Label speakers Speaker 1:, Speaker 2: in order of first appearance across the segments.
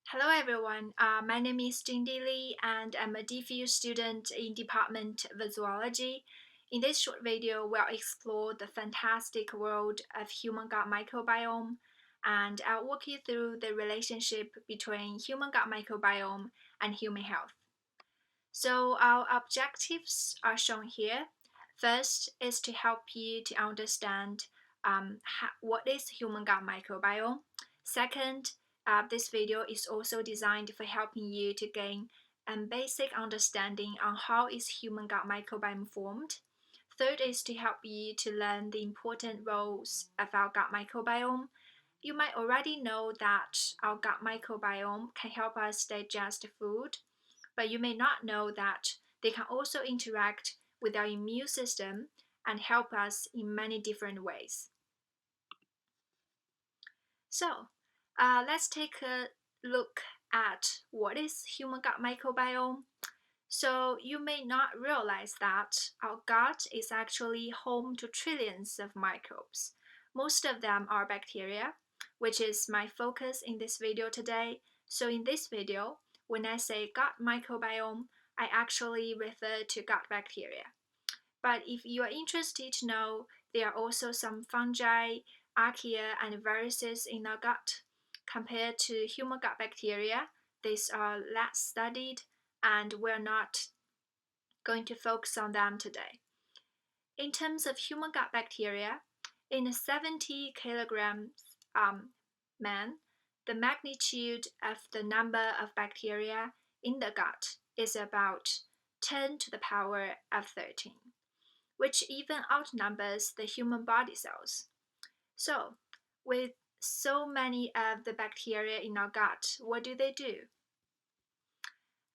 Speaker 1: Hello everyone, my name is Jingdi Li and I'm a DPhil student in Department of Zoology. In this short video, we'll explore the fantastic world of human gut microbiome, and I'll walk you through the relationship between human gut microbiome and human health. So our objectives are shown here. First is to help you to understand what is human gut microbiome. Second, this video is also designed for helping you to gain a basic understanding on how is human gut microbiome formed. Third is to help you to learn the important roles of our gut microbiome. You might already know that our gut microbiome can help us digest food, but you may not know that they can also interact with our immune system and help us in many different ways. So, let's take a look at what is human gut microbiome. So, you may not realize that our gut is actually home to trillions of microbes. Most of them are bacteria, which is my focus in this video today. So, in this video, when I say gut microbiome, I actually refer to gut bacteria. But if you are interested to know, there are also some fungi, archaea, and viruses in our gut. Compared to human gut bacteria, these are less studied, and we're not going to focus on them today. In terms of human gut bacteria, in a 70 kilograms man, the magnitude of the number of bacteria in the gut is about 10 to the power of 13, which even outnumbers the human body cells. So, with so many of the bacteria in our gut, what do?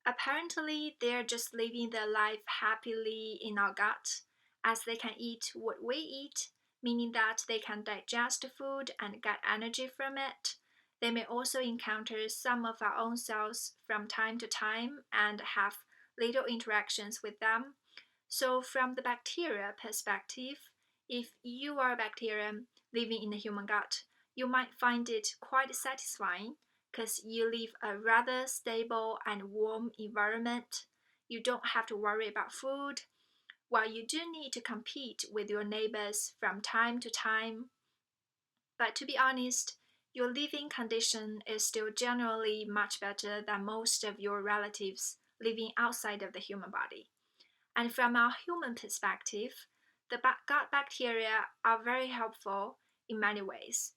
Speaker 1: Apparently, they're just living their life happily in our gut, as they can eat what we eat, meaning that they can digest food and get energy from it. They may also encounter some of our own cells from time to time and have little interactions with them. So, from the bacteria perspective, if you are a bacterium living in the human gut, you might find it quite satisfying because you live a rather stable and warm environment. You don't have to worry about food, while you do need to compete with your neighbors from time to time. But to be honest, your living condition is still generally much better than most of your relatives living outside of the human body. And from our human perspective, the gut bacteria are very helpful in many ways.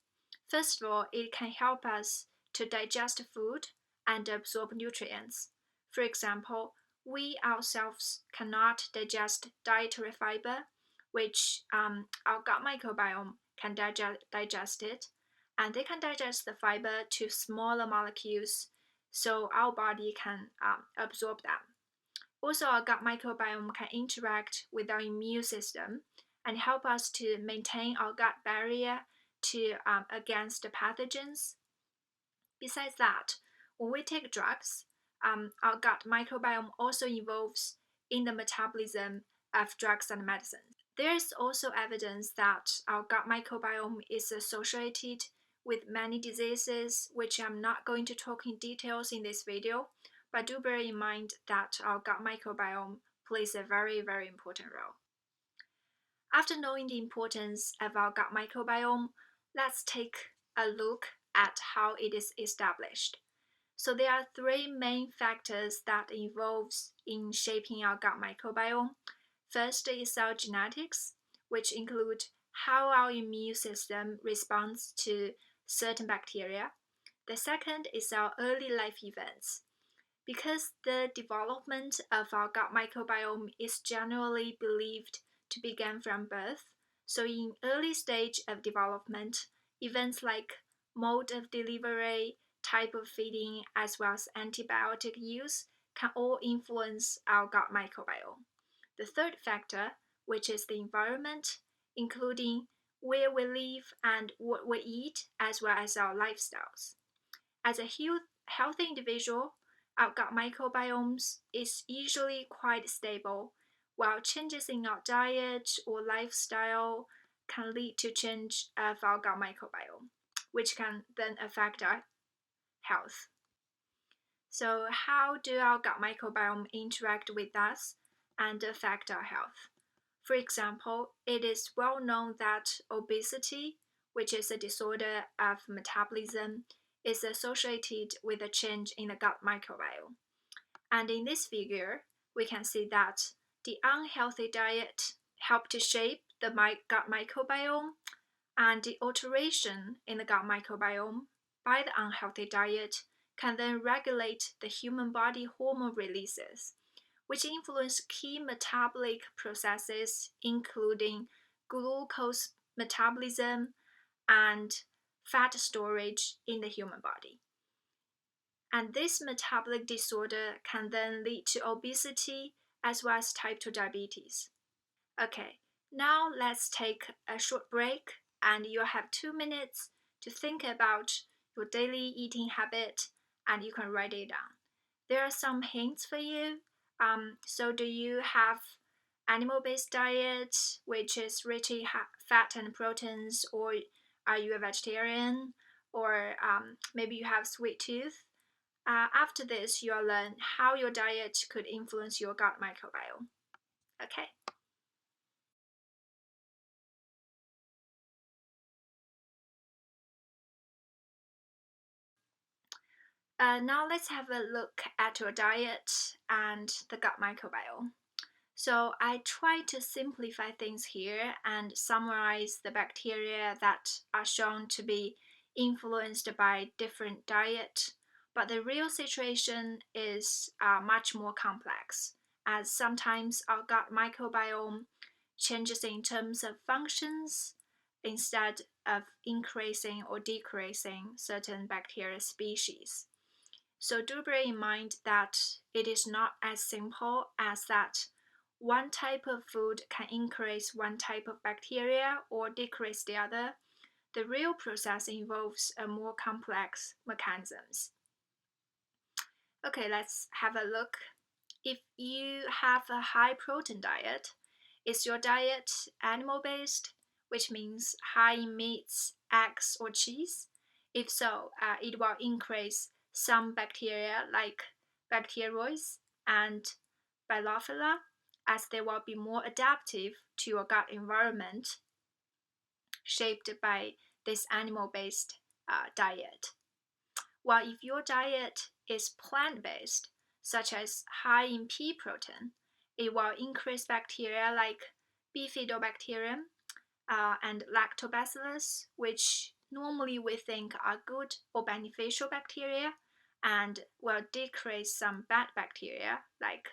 Speaker 1: First of all, it can help us to digest food and absorb nutrients. For example, we ourselves cannot digest dietary fiber, which our gut microbiome can digest it, and they can digest the fiber to smaller molecules so our body can absorb them. Also, our gut microbiome can interact with our immune system and help us to maintain our gut barrier against the pathogens. Besides that, when we take drugs, our gut microbiome also involves in the metabolism of drugs and medicines. There is also evidence that our gut microbiome is associated with many diseases, which I'm not going to talk in details in this video, but do bear in mind that our gut microbiome plays a very, very important role. After knowing the importance of our gut microbiome, let's take a look at how it is established. So there are three main factors that involves in shaping our gut microbiome. First is our genetics, which include how our immune system responds to certain bacteria. The second is our early life events. Because the development of our gut microbiome is generally believed to begin from birth, so in early stage of development, events like mode of delivery, type of feeding, as well as antibiotic use can all influence our gut microbiome. The third factor, which is the environment, including where we live and what we eat, as well as our lifestyles. As a healthy individual, our gut microbiomes is usually quite stable, while changes in our diet or lifestyle can lead to change of our gut microbiome, which can then affect our health. So how do our gut microbiome interact with us and affect our health? For example, it is well known that obesity, which is a disorder of metabolism, is associated with a change in the gut microbiome. And in this figure, we can see that the unhealthy diet helped to shape the gut microbiome, and the alteration in the gut microbiome by the unhealthy diet can then regulate the human body hormone releases, which influence key metabolic processes, including glucose metabolism and fat storage in the human body. And this metabolic disorder can then lead to obesity as well as type 2 diabetes. Okay, now let's take a short break, and you'll have 2 minutes to think about your daily eating habit, and you can write it down. There are some hints for you. So do you have animal-based diet, which is rich in fat and proteins, or are you a vegetarian, or maybe you have sweet tooth? After this, you'll learn how your diet could influence your gut microbiome. Okay. Now let's have a look at your diet and the gut microbiome. So I try to simplify things here and summarize the bacteria that are shown to be influenced by different diet, but the real situation is much more complex, as sometimes our gut microbiome changes in terms of functions instead of increasing or decreasing certain bacteria species. So do bear in mind that it is not as simple as that one type of food can increase one type of bacteria or decrease the other. The real process involves a more complex mechanisms. Okay, let's have a look. If you have a high protein diet, is your diet animal based, which means high in meats, eggs, or cheese? If so, it will increase some bacteria like bacteroids and bilophila, as they will be more adaptive to your gut environment shaped by this animal based diet. While if your diet is plant based, such as high in pea protein, it will increase bacteria like bifidobacterium and lactobacillus, which normally we think are good or beneficial bacteria, and will decrease some bad bacteria like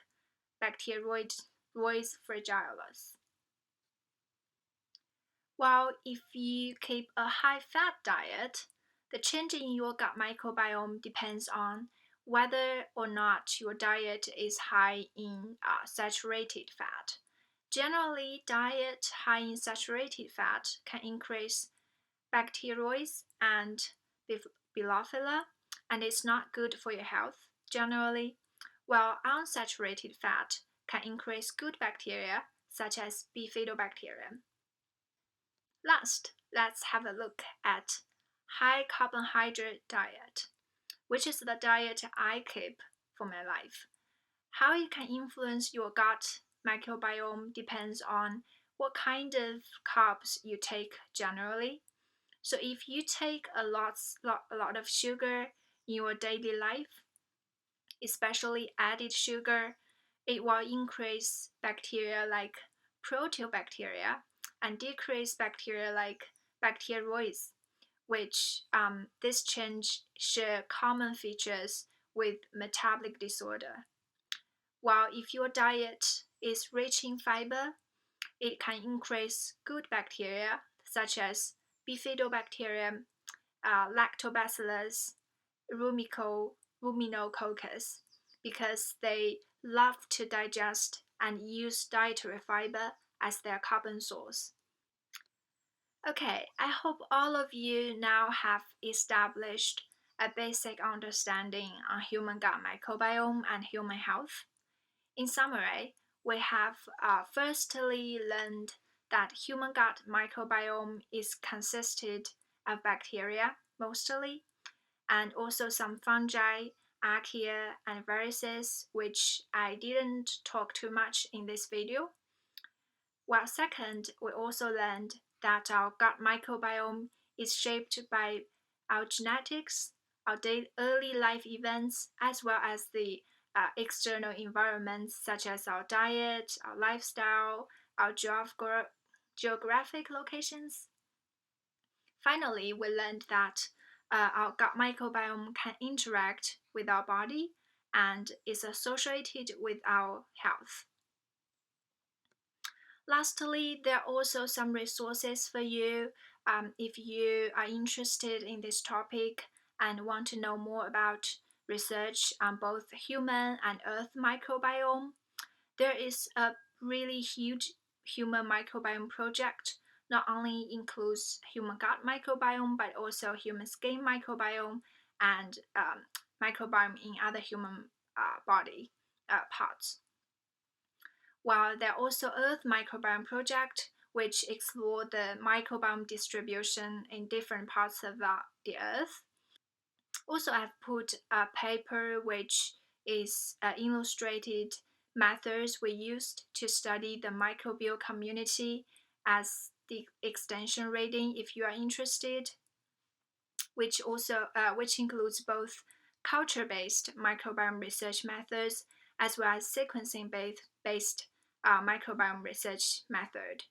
Speaker 1: Bacteroides fragilis. While if you keep a high fat diet, the change in your gut microbiome depends on whether or not your diet is high in saturated fat. Generally, diet high in saturated fat can increase bacteroids and bilophila, and it's not good for your health generally, while unsaturated fat can increase good bacteria such as bifidobacterium. Last, let's have a look at high carbohydrate diet, which is the diet I keep for my life. How it can influence your gut microbiome depends on what kind of carbs you take generally. So if you take a lot of sugar in your daily life, especially added sugar, it will increase bacteria like proteobacteria and decrease bacteria like bacteroids, which this change share common features with metabolic disorder. While if your diet is rich in fiber, it can increase good bacteria such as bifidobacterium, lactobacillus, ruminococcus, because they love to digest and use dietary fiber as their carbon source. Okay, I hope all of you now have established a basic understanding on human gut microbiome and human health. In summary, we have firstly learned that human gut microbiome is consisted of bacteria mostly, and also some fungi, archaea, and viruses, which I didn't talk too much in this video. Well, second, we also learned that our gut microbiome is shaped by our genetics, our early life events, as well as the external environments such as our diet, our lifestyle, our geographic locations. Finally, we learned that our gut microbiome can interact with our body and is associated with our health. Lastly, there are also some resources for you if you are interested in this topic and want to know more about research on both human and earth microbiome. There is a really huge human microbiome project, not only includes human gut microbiome but also human skin microbiome and microbiome in other human body parts. While there are also Earth Microbiome Project, which explore the microbiome distribution in different parts of the Earth. Also, I've put a paper which is illustrated methods we used to study the microbial community as the extension reading if you are interested, which includes both culture-based microbiome research methods as well as sequencing based microbiome research method.